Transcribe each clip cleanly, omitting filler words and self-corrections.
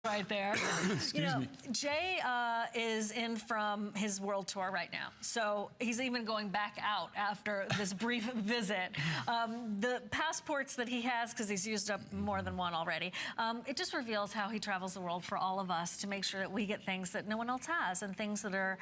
right there. Excuse me. Jay is in from his world tour right now. So he's even going back out after this brief visit. The passports that he has, because he's used up more than one already, it just reveals how he travels the world for all of us to make sure that we get things that no one else has and things that are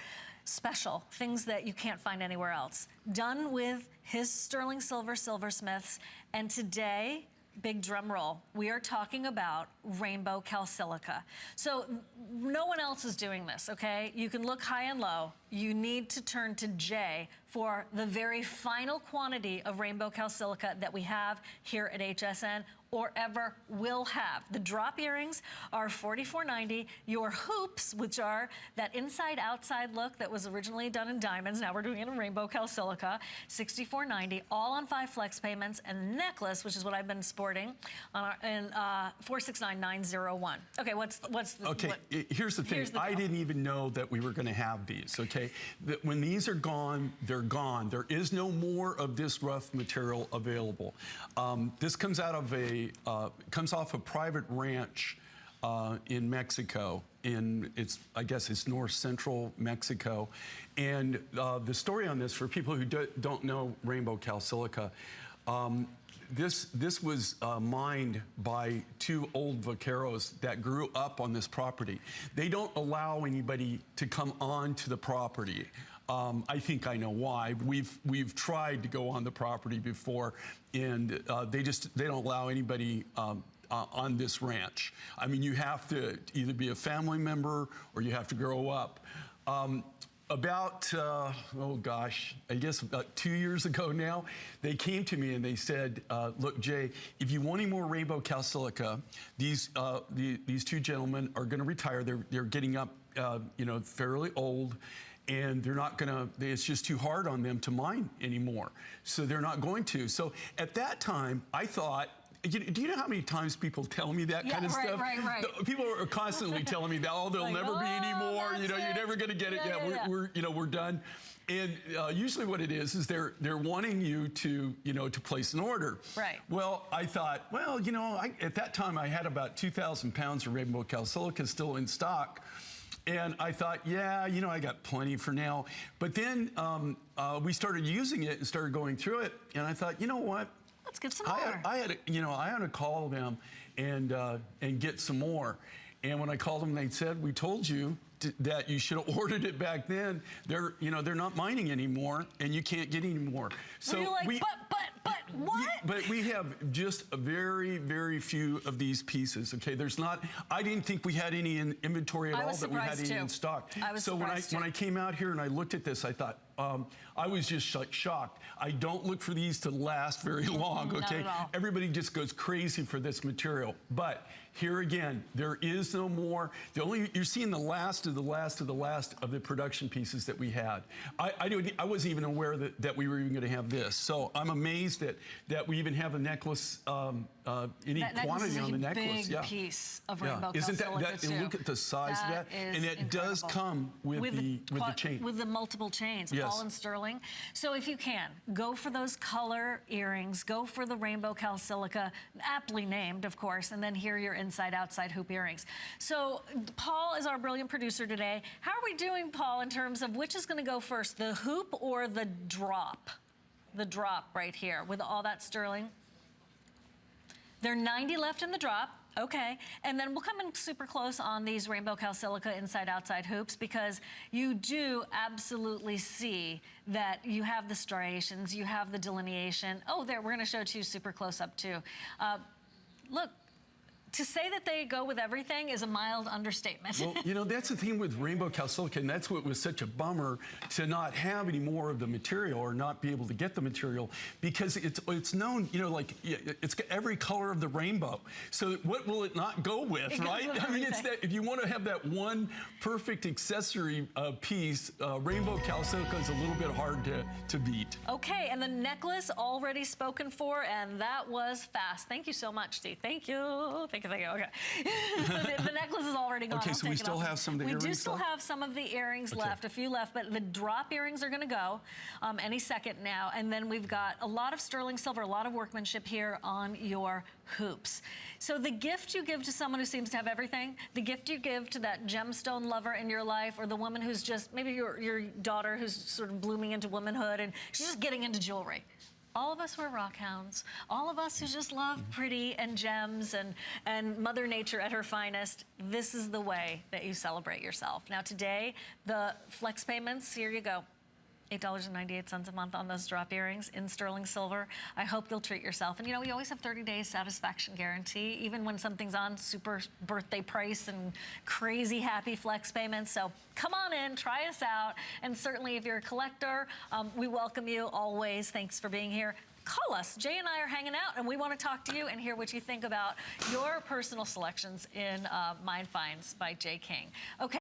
special, things that you can't find anywhere else. Done with his sterling silver silversmiths. And today, big drum roll, we are talking about rainbow Calsilica. So no one else is doing this, okay? You can look high and low. You need to turn to Jay for the very final quantity of rainbow Calsilica that we have here at HSN or ever will have. The drop earrings are $44.90. Your hoops, which are that inside-outside look that was originally done in diamonds, now we're doing it in rainbow Calsilica, $64.90, all on 5 flex payments, and the necklace, which is what I've been sporting, on $469,901. Okay, what's the... Okay, here's the thing. I didn't even know that we were going to have these, okay? When these are gone, they're gone. There is no more of this rough material available. This comes out of comes off a private ranch in Mexico. I guess it's north central Mexico. And the story on this, for people who don't know rainbow Calsilica, this was mined by 2 old vaqueros that grew up on this property. They don't allow anybody to come onto the property. I think I know why. We've tried to go on the property before, and they don't allow anybody on this ranch. I mean, you have to either be a family member or you have to grow up. Oh gosh, I guess about 2 years ago now, they came to me and they said, look, Jay, if you want any more rainbow Calsilica, these 2 gentlemen are going to retire. They're getting up, fairly old, and they're not gonna, it's just too hard on them to mine anymore. So they're not going to. So at that time, I thought, do you know how many times people tell me that kind of stuff? Right. People are constantly telling me that, oh, there'll never be any more, you're never gonna get it. We're done. And usually what it is they're wanting you to, to place an order. Right. Well, I thought, well, at that time I had about 2,000 pounds of rainbow Calsilica still in stock. And I thought, yeah, I got plenty for now. But then we started using it and started going through it. And I thought, you know what? Let's get some more. I had to call them and get some more. And when I called them, they said, we told you that you should have ordered it back then. They're not mining anymore, and you can't get any more. So you're like, but what? But we have just a very, very few of these pieces. Okay, I didn't think we had any in inventory at all, that we had any in stock. So when I came out here and I looked at this, I thought, I was just shocked. I don't look for these to last very long, okay? Not at all. Everybody just goes crazy for this material. But here again, there is no more. You're seeing the last of the production pieces that we had. I wasn't even aware that we were even gonna have this. So I'm amazed that we even have a necklace, any quantity on the necklace. Big piece of rainbow Calsilica too. And look at the size of that. And it does come with the chain. With the multiple chains. Yes. Paul and sterling. So if you can, go for those color earrings, go for the rainbow Calsilica, aptly named, of course, and then here are your inside-outside hoop earrings. So Paul is our brilliant producer today. How are we doing, Paul, in terms of which is going to go first, the hoop or the drop? The drop right here with all that sterling. There are 90 left in the drop. Okay, and then we'll come in super close on these rainbow Calsilica inside-outside hoops, because you do absolutely see that you have the striations, you have the delineation. Oh, there, we're gonna show it to you super close up too. Look, to say that they go with everything is a mild understatement. Well, that's the thing with rainbow Calsilica, and that's what was such a bummer, to not have any more of the material or not be able to get the material, because it's known, it's got every color of the rainbow. So what will it not go with, right? I mean, it's that if you want to have that one perfect accessory piece, rainbow Calsilica is a little bit hard to beat. Okay, and the necklace already spoken for, and that was fast. Thank you so much, Steve. Thank you. Thank you. thank you. Okay. The necklace is already gone. Okay, I'll so we take it still off. have some of the We earrings do still left? have some of the earrings left, a few left, but the drop earrings are going to go any second now. And then we've got a lot of sterling silver, a lot of workmanship here on your hoops. So the gift you give to someone who seems to have everything, the gift you give to that gemstone lover in your life, or the woman who's just, maybe your daughter who's sort of blooming into womanhood and she's just getting into jewelry. All of us were rock hounds. All of us who just love pretty and gems and Mother Nature at her finest. This is the way that you celebrate yourself. Now today, the flex payments, here you go. $8.98 a month on those drop earrings in sterling silver. I hope you'll treat yourself. And you know, we always have 30 days satisfaction guarantee, even when something's on super birthday price and crazy happy flex payments. So come on in, try us out. And certainly if you're a collector, we welcome you always. Thanks for being here. Call us. Jay and I are hanging out, and we want to talk to you and hear what you think about your personal selections in Mind Finds by Jay King. Okay.